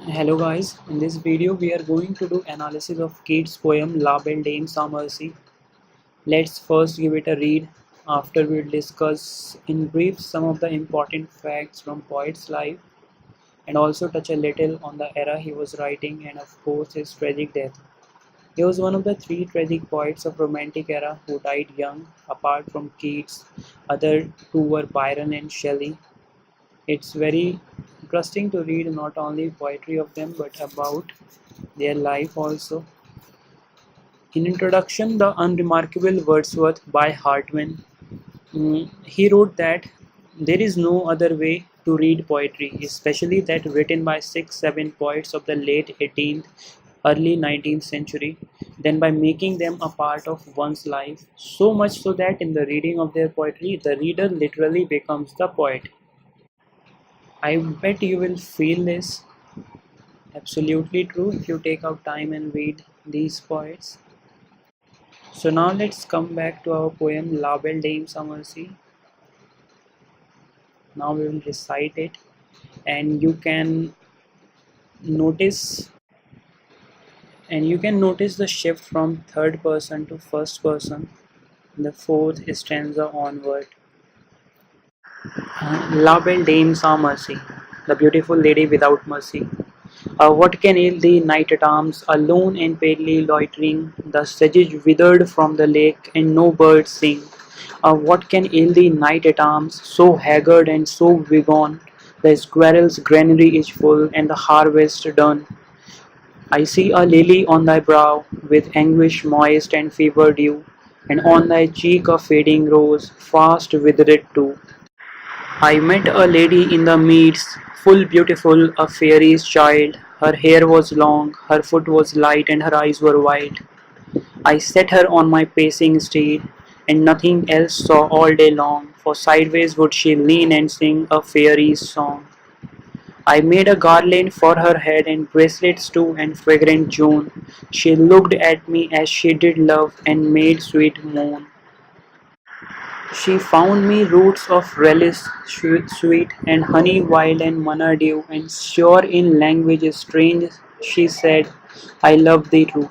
Hello guys, in this video we are going to do analysis of Keats' poem La Belle Dame Merci. Let's first give it a read. After we'll discuss in brief some of the important facts from poet's life and also touch a little on the era he was writing and of course his tragic death. He was one of the three tragic poets of Romantic era who died young. Apart from Keats, other two were Byron and Shelley. It's very interesting to read not only poetry of them but about their life also. In introduction, the unremarkable Wordsworth by Hartman, he wrote that there is no other way to read poetry, especially that written by 6-7 poets of the late 18th, early 19th century, than by making them a part of one's life, so much so that in the reading of their poetry, the reader literally becomes the poet. I bet you will feel this absolutely true if you take out time and read these poets. So now let's come back to our poem La Belle Dame Merci. Now we will recite it and notice you can notice the shift from third person to first person in the fourth stanza onward. La Belle Dame Merci, the beautiful lady without mercy. What can ail thee, knight at arms, alone and palely loitering? The sedge withered from the lake, and no birds sing. What can ail thee, knight at arms, so haggard and so begone? The squirrel's granary is full, and the harvest done. I see a lily on thy brow, with anguish moist and fever dew, and on thy cheek a fading rose, fast withered too. I met a lady in the meads, full beautiful, a faery's child. Her hair was long, her foot was light, and her eyes were white. I set her on my pacing steed, and nothing else saw all day long, for sideways would she lean and sing a faery's song. I made a garland for her head, and bracelets too, and fragrant June. She looked at me as she did love, and made sweet moan. She found me roots of relish sweet, and honey wild and manna-dew, and sure in language strange she said, I love thee too.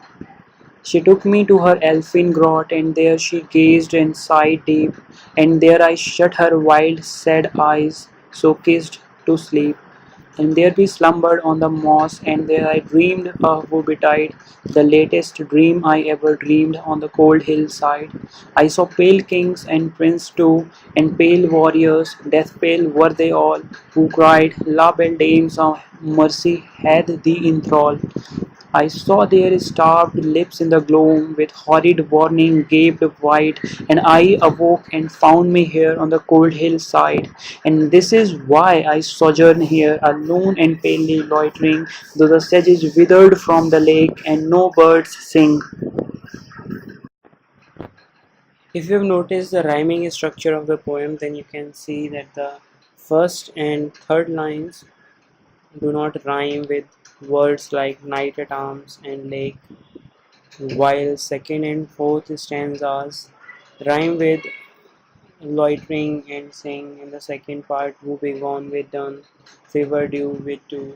She took me to her elfin grot, and there she gazed and sighed deep, and there I shut her wild sad eyes, so kissed to sleep. And there we slumbered on the moss, and there I dreamed of woe-betide, the latest dream I ever dreamed on the cold hillside. I saw pale kings and princes too, and pale warriors, death pale were they all, who cried, La belle dames of mercy hath thee in thrall. I saw their starved lips in the gloam, with horrid warning gaped wide, and I awoke and found me here on the cold hillside. And this is why I sojourn here, alone and palely loitering, though the sedge is withered from the lake, and no birds sing. If you've noticed the rhyming structure of the poem, then you can see that the first and third lines do not rhyme with words like knight at arms and lake, while second and fourth stanzas rhyme with loitering and sing in the second part, woe-begone with done, fever dew with two.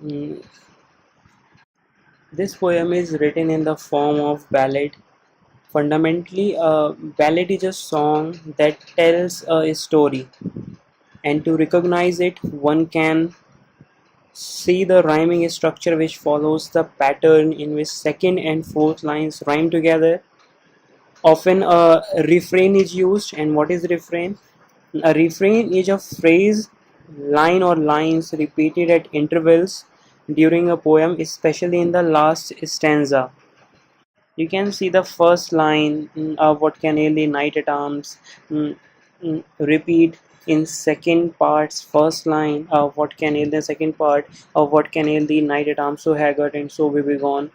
Mm, This poem is written in the form of ballad. Fundamentally, a ballad is a song that tells a story, and to recognize it, one can see the rhyming structure which follows the pattern in which second and fourth lines rhyme together. Often a refrain is used, and what is refrain? A refrain is a phrase, line or lines repeated at intervals during a poem, especially in the last stanza. You can see the first line of what can ail the knight at arms repeat in second part's first line of what can ail the second part of what can ail the knight at arms so haggard and so we be gone.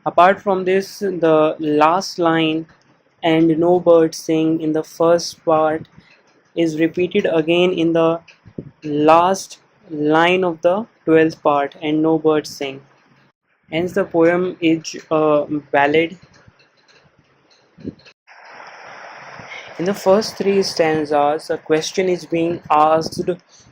Apart from this, the last line and no birds sing in the first part is repeated again in the last line of the 12th part and no birds sing. Hence the poem is a ballad. In the first three stanzas, a question is being asked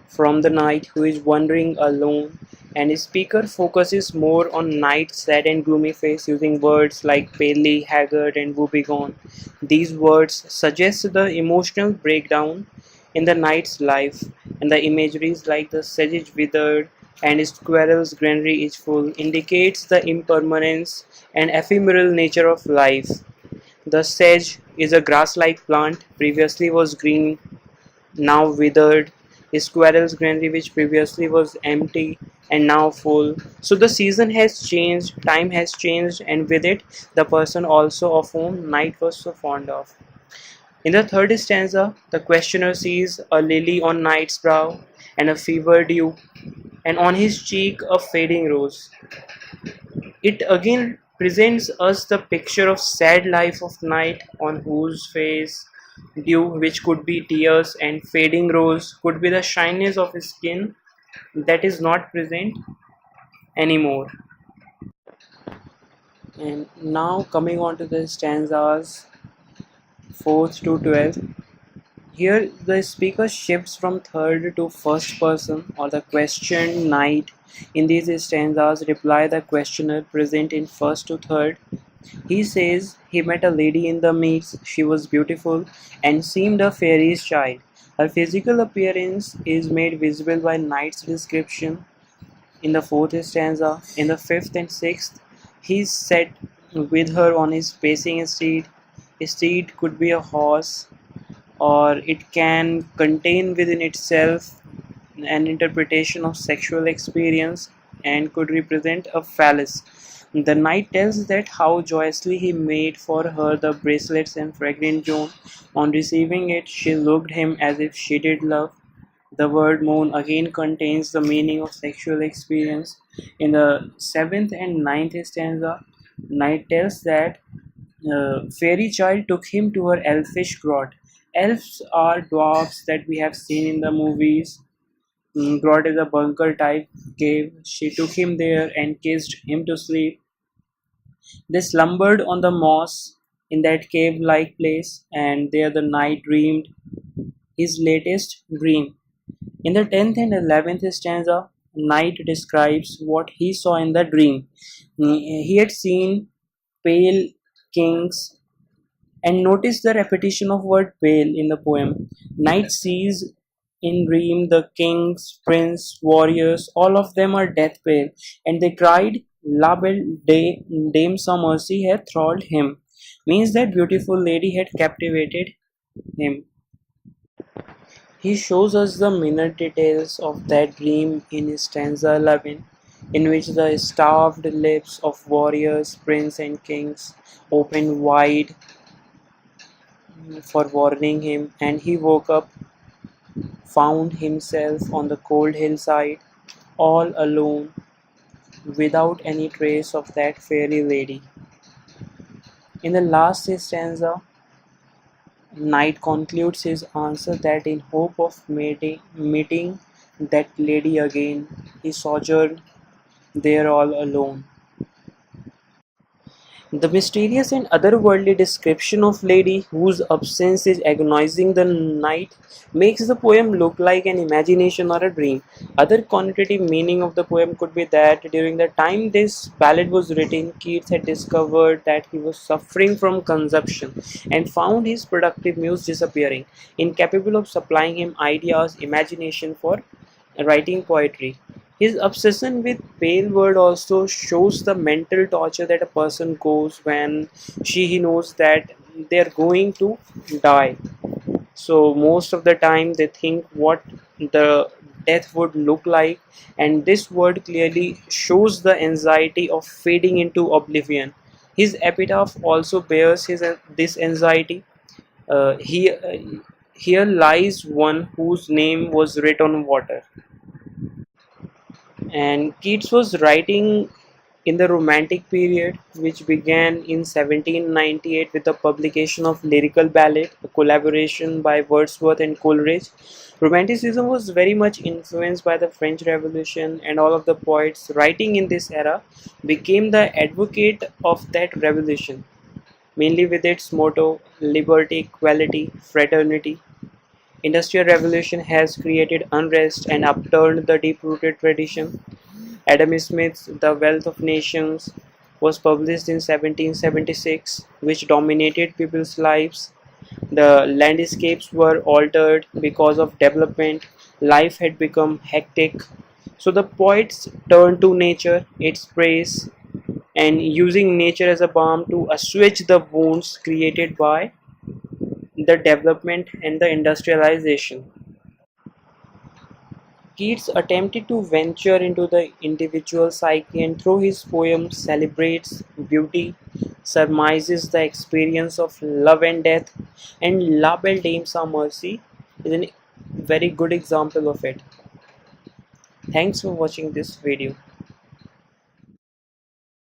from the knight who is wandering alone. and his speaker focuses more on Night's sad and gloomy face using words like palely, haggard, and woe-begone. These words suggest the emotional breakdown in the Knight's life, and the imageries like the sedge withered and squirrel's granary is full indicates the impermanence and ephemeral nature of life. The sedge is a grass-like plant, previously was green, now withered. A squirrel's granary, which previously was empty and now full. So the season has changed, time has changed, and with it, the person also of whom Night was so fond of. In the third stanza, the questioner sees a lily on Night's brow and a fever dew, and on his cheek a fading rose. It again presents us the picture of sad life of Night, on whose face dew, which could be tears, and fading rose could be the shyness of his skin that is not present anymore. And now coming on to the stanzas 4th to 12th. Here the speaker shifts from third to first person, or the questioned Night in these stanzas reply the questioner present in first to third. He says he met a lady in the meads. She was beautiful and seemed a fairy's child. Her physical appearance is made visible by Night's description in the fourth stanza. In the fifth and sixth, he sat with her on his pacing steed. A steed could be a horse, or it can contain within itself an interpretation of sexual experience and could represent a phallus. The knight tells that how joyously he made for her the bracelets and fragrant JOHN. On receiving it, she looked him as if she did love. The word moan again contains the meaning of sexual experience. In the seventh and ninth stanza, Knight tells that fairy child took him to her elfish grot. Elves are dwarfs that we have seen in the movies. Grot is a bunker type cave. She took him there and kissed him to sleep. They slumbered on the moss in that cave like place, and there the knight dreamed his latest dream. In the 10th and 11th stanza, Knight describes what he saw in the dream. He had seen pale kings, and notice the repetition of word pale in the poem. Knight sees in dream the kings, prince, warriors, all of them are death pale, and they cried, La Belle Dame some mercy had thralled him. Means that beautiful lady had captivated him. He shows us the minute details of that dream in stanza 11, in which the starved lips of warriors, prince, and kings opened wide for warning him, and he woke up, found himself on the cold hillside, all alone, without any trace of that fairy lady. In the last stanza, Knight concludes his answer that in hope of meeting that lady again, he sojourned there all alone. The mysterious and otherworldly description of lady whose absence is agonizing the night makes the poem look like an imagination or a dream. Other connotative meaning of the poem could be that during the time this ballad was written, Keats had discovered that he was suffering from consumption and found his productive muse disappearing, incapable of supplying him ideas, imagination for writing poetry. His obsession with pale word also shows the mental torture that a person goes when he knows that they're going to die. So most of the time they think what the death would look like, and this word clearly shows the anxiety of fading into oblivion. His epitaph also bears this anxiety. Here lies one whose name was written on water. And Keats was writing in the Romantic period, which began in 1798 with the publication of Lyrical Ballad, a collaboration by Wordsworth and Coleridge. Romanticism was very much influenced by the French Revolution, and all of the poets writing in this era became the advocate of that revolution, mainly with its motto liberty, equality, fraternity. Industrial revolution has created unrest and upturned the deep-rooted tradition. Adam Smith's The Wealth of Nations was published in 1776, which dominated people's lives. The landscapes were altered because of development. Life had become hectic. So the poets turned to nature, its praise, and using nature as a balm to assuage the wounds created by the development and the industrialization. Keats attempted to venture into the individual psyche and through his poems celebrates beauty, surmises the experience of love and death, and La Belle Dame Sans Mercy is a very good example of it. Thanks for watching this video.